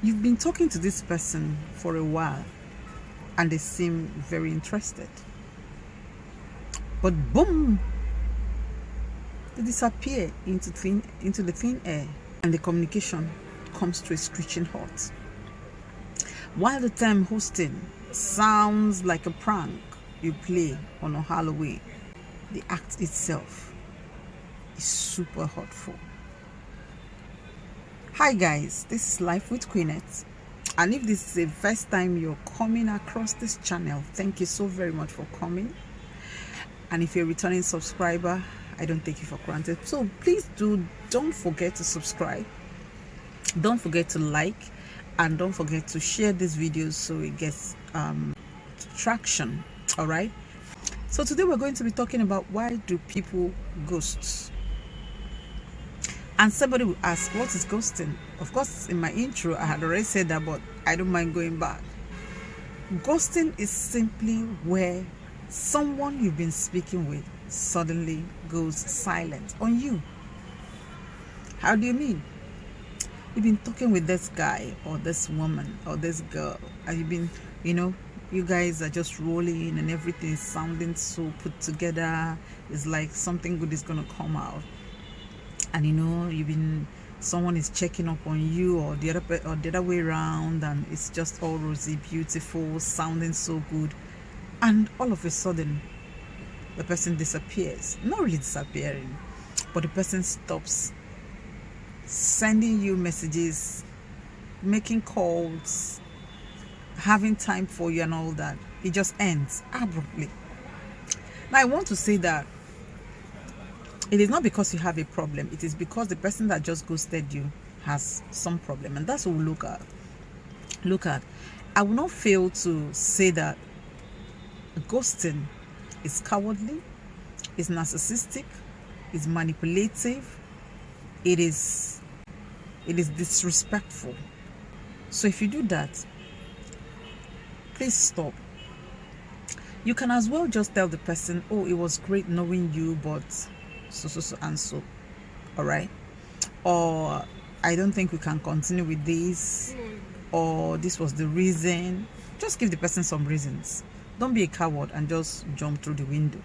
You've been talking to this person for a while and they seem very interested, but boom, they disappear into the thin air, and the communication comes to a screeching halt. While the term hosting sounds like a prank you play on a Halloween, the act itself is super hurtful. Hi guys, this is Life with Queenette, and if this is the first time you're coming across this channel, thank you so very much for coming. And if you're a returning subscriber, I don't take you for granted, so please don't forget to subscribe, don't forget to like, and don't forget to share these videos so it gets traction. All right, so today we're going to be talking about why do people ghost. And somebody will ask, what is ghosting? Of course, in my intro I had already said that, but I don't mind going back. Ghosting is simply where someone you've been speaking with suddenly goes silent on you. How do you mean? You've been talking with this guy or this woman or this girl, and you've been, you guys are just rolling and everything is sounding so put together. It's like something good is gonna come out. And someone is checking up on you, or the other way around, and it's just all rosy, beautiful, sounding so good, and all of a sudden the person disappears. Not really disappearing, but the person stops sending you messages, making calls, having time for you and all that. It just ends abruptly. Now I want to say that it is not because you have a problem, it is because the person that just ghosted you has some problem, and that's what we'll look at. I will not fail to say that ghosting is cowardly, is narcissistic, is manipulative, it is disrespectful. So if you do that, please stop. You can as well just tell the person, oh, it was great knowing you, but so and so, all right, or I don't think we can continue with this, or this was the reason. Just give the person some reasons. Don't be a coward and just jump through the window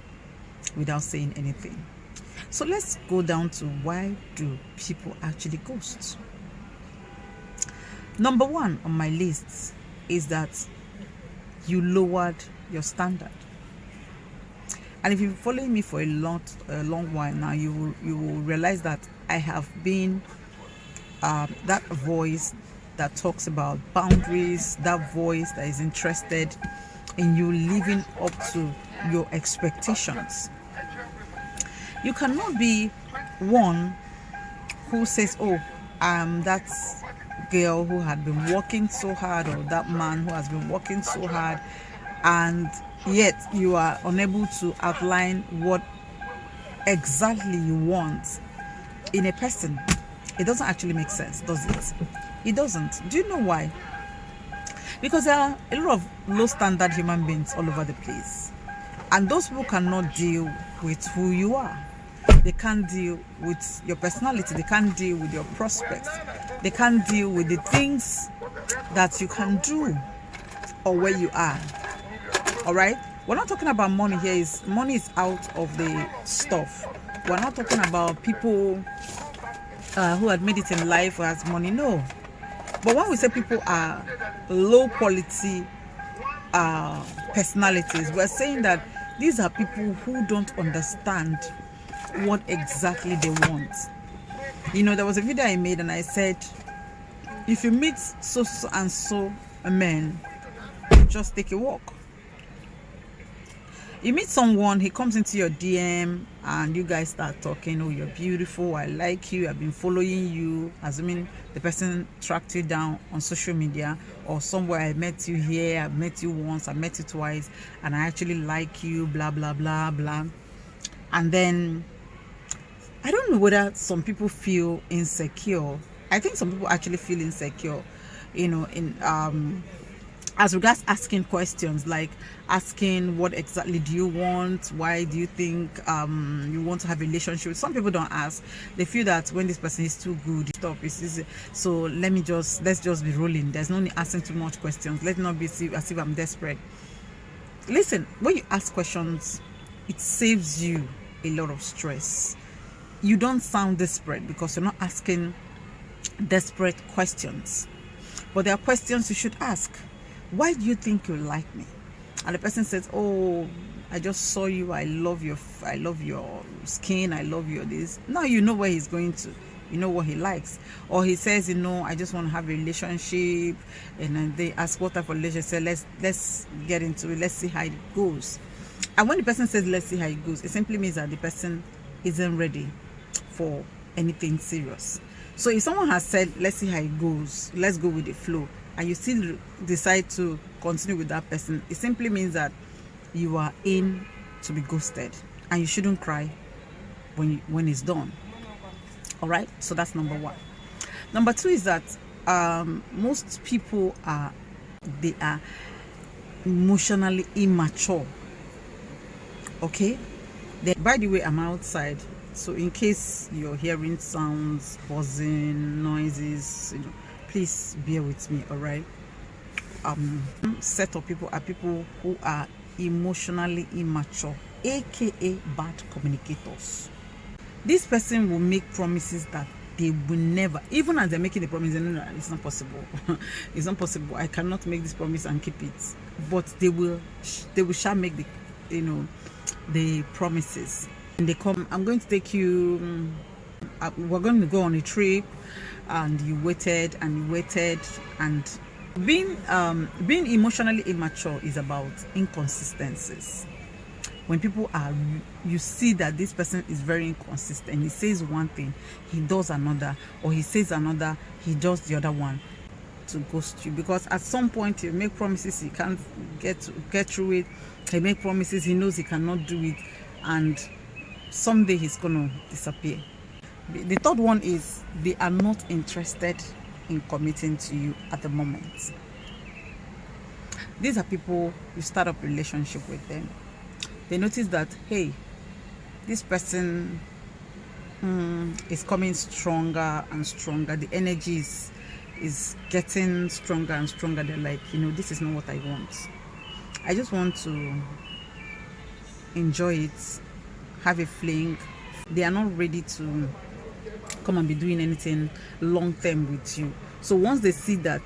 without saying anything. So let's go down to why do people actually ghost. Number one on my list is that you lowered your standard. And if you've been following me for a long while now, you will realize that I have been that voice that talks about boundaries, that voice that is interested in you living up to your expectations. You cannot be one who says, oh, that girl who had been working so hard, or that man who has been working so hard, and yet you are unable to outline what exactly you want in a person. It doesn't actually make sense, does it? It doesn't. Do you know why? Because there are a lot of low standard human beings all over the place, and those people cannot deal with who you are. They can't deal with your personality, they can't deal with your prospects, they can't deal with the things that you can do or where you are. All right, we're not talking about money here. Money is out of the stuff. We're not talking about people who had made it in life or has money. No. But when we say people are low quality personalities, we're saying that these are people who don't understand what exactly they want. There was a video I made and I said, if you meet so and so a man, just take a walk. You meet someone, he comes into your DM and you guys start talking. Oh, you're beautiful, I like you, I've been following you, assuming the person tracked you down on social media or somewhere. I met you here, I've met you once, I met you twice, and I actually like you, blah blah blah blah. And then I don't know whether some people feel insecure. I think some people actually feel insecure, as regards asking questions, like asking what exactly do you want, why do you think you want to have a relationship. Some people don't ask. They feel that when this person is too good, stop, it's easy, so let's just be rolling. There's no need asking too much questions. Let's not be as if I'm desperate. Listen, when you ask questions, it saves you a lot of stress. You don't sound desperate because you're not asking desperate questions, but there are questions you should ask. Why do you think you like me? And the person says, oh, I just saw you, I love your skin, I love your this. Now you know where he's going to, you know what he likes. Or he says, you know, I just want to have a relationship, and then they ask what type of relationship. Say, let's get into it, let's see how it goes. And when the person says let's see how it goes, it simply means that the person isn't ready for anything serious. So if someone has said let's see how it goes, let's go with the flow, and you still decide to continue with that person, it simply means that you are in to be ghosted, and you shouldn't cry when it's done. All right, so that's number one. Number two is that most people are emotionally immature. Okay, by the way, I'm outside, so in case you're hearing sounds, buzzing, noises, you know, please bear with me. All right. Set of people are people who are emotionally immature, aka bad communicators. This person will make promises that they will never, even as they're making the promise, no, it's not possible. It's not possible. I cannot make this promise and keep it. But they shall make the promises. And they come, I'm going to take you, we're going to go on a trip, and you waited and you waited. And being emotionally immature is about inconsistencies. When people are, you see that this person is very inconsistent. He says one thing, he does another, or he says another, he does the other one, to ghost you. Because at some point he make promises, he can't get through it. He make promises, he knows he cannot do it, and someday he's gonna disappear. The third one is they are not interested in committing to you at the moment. These are people, you start up a relationship with them. They notice that, hey, this person is coming stronger and stronger. The energy is getting stronger and stronger. They're like, this is not what I want. I just want to enjoy it, have a fling. They are not ready to come and be doing anything long term with you. So once they see that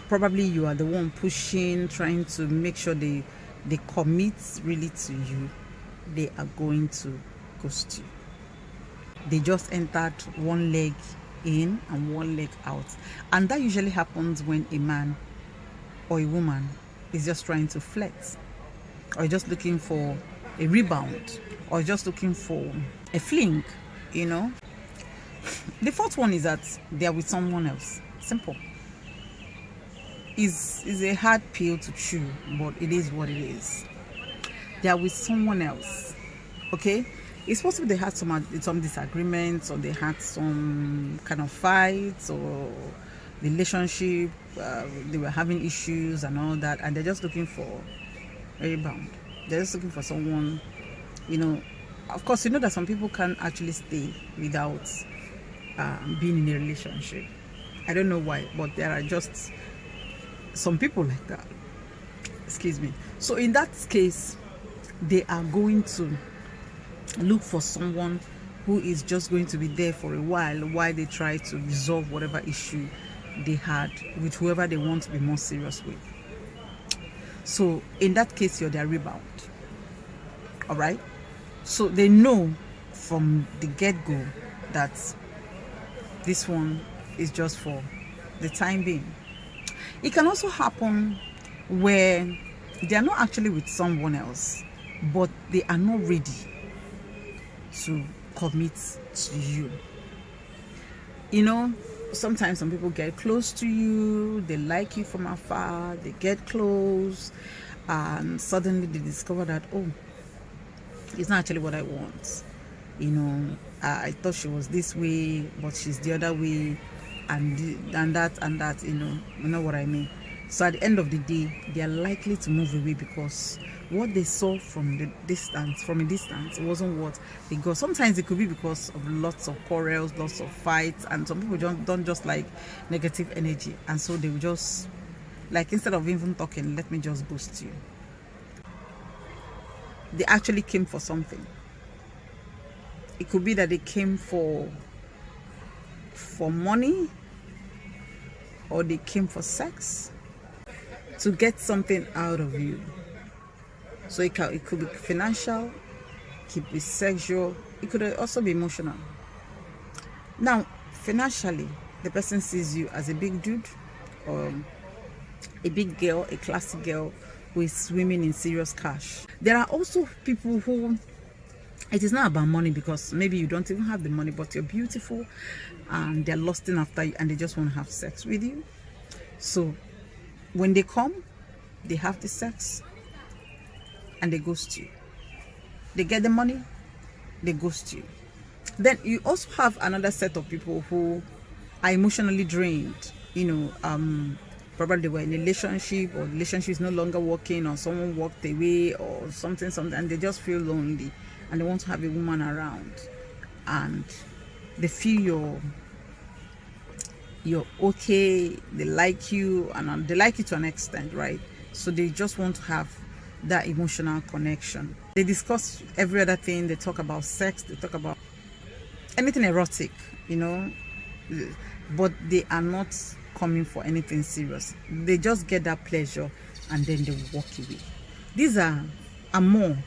probably you are the one pushing, trying to make sure they commit really to you, they are going to ghost you. They just entered one leg in and one leg out. And that usually happens when a man or a woman is just trying to flirt, or just looking for a rebound, or just looking for a fling. The fourth one is that they are with someone else. Simple. Is a hard pill to chew, but it is what it is. They are with someone else. Okay, it's possible they had some disagreements, or they had some kind of fights, or relationship, they were having issues and all that, and they're just looking for a rebound. They're just looking for someone. Of course, that some people can't actually stay without being in a relationship. I don't know why, but there are just some people like that. Excuse me. So in that case, they are going to look for someone who is just going to be there for a while they try to resolve whatever issue they had with whoever they want to be more serious with. So in that case, you're their rebound. All right. So they know from the get-go that this one is just for the time being. It can also happen where they are not actually with someone else, but they are not ready to commit to you. Sometimes some people get close to you, they like you from afar, they get close, and suddenly they discover that, oh, it's not actually what I want. I thought she was this way, but she's the other way, and that, you know what I mean. So at the end of the day, they are likely to move away because what they saw from a distance, it wasn't what they got. Sometimes it could be because of lots of quarrels, lots of fights, and some people don't just like negative energy, and so they will just, like, instead of even talking, let me just boost you. They actually came for something. It could be that they came for money, or they came for sex, to get something out of you. So it could be financial, it could be sexual, it could also be emotional. Now, financially, the person sees you as a big dude, or a big girl, a classy girl who is swimming in serious cash. There are also people who, it is not about money, because maybe you don't even have the money, but you're beautiful and they're lusting after you and they just want to have sex with you. So when they come, they have the sex and they ghost you. They get the money, they ghost you. Then you also have another set of people who are emotionally drained. Probably they were in a relationship, or the relationship is no longer working, or someone walked away, or something, and they just feel lonely and they want to have a woman around, and they feel you're okay, they like you, and they like you to an extent, right? So they just want to have that emotional connection. They discuss every other thing. They talk about sex, they talk about anything erotic, but they are not coming for anything serious. They just get that pleasure and then they walk away. These are more,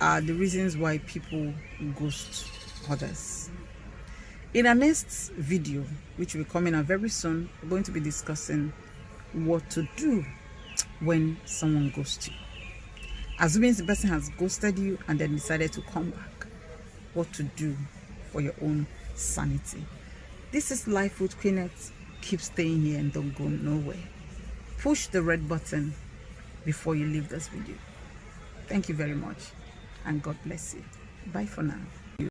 are the reasons why people ghost others. In our next video, which will be coming out very soon, we're going to be discussing what to do when someone ghosts you. Assuming the person has ghosted you and then decided to come back, what to do for your own sanity. This is Life with Queenette. Keep staying here and don't go nowhere. Push the red button before you leave this video. Thank you very much, and God bless you. Bye for now.